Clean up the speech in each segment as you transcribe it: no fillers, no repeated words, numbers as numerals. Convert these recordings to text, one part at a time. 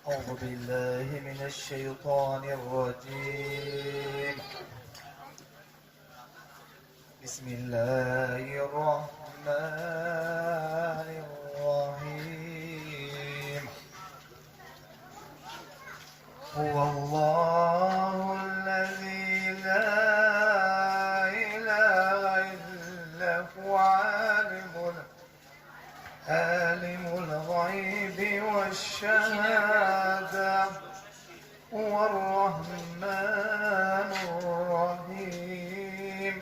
أعوذ بالله من الشيطان الرجيم. بسم الله الرحمن الرحيم. هو الله الذي لا إله إلا هو عالم الغيب والشهادة، هو الرحمن الرحيم.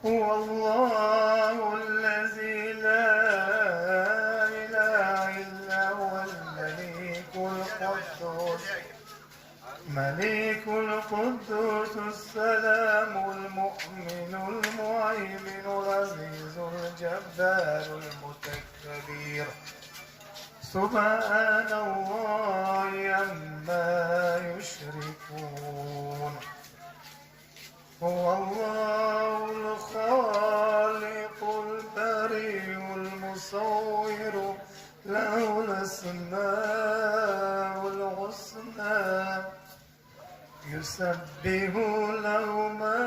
هو الله الذي لا إله إلا هو الملك القدوس السلام المؤمن المهيمن العزيز الجبار المتكبر، سبحان الله عما يشركون. هو الله الخالق البريء المصور، له الأسماء الحسنى، يسبح له ما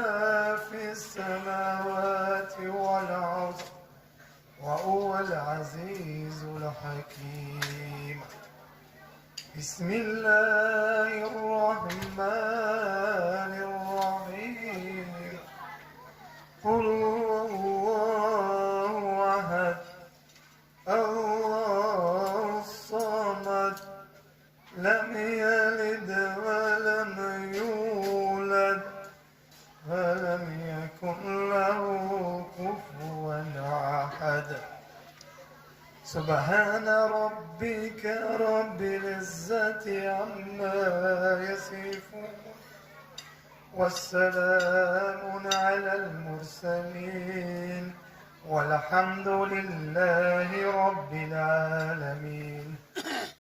في السماوات والأرض، وهو العزيز الحكيم. بسم الله الرحمن الرحيم. قل هو الله أحد، الله الصمد، لم يلد ولم يولد ولم يكن له كفوا أحد. سبحان ربك رب العزة عما يصفون، والسلام على المرسلين، والحمد لله رب العالمين.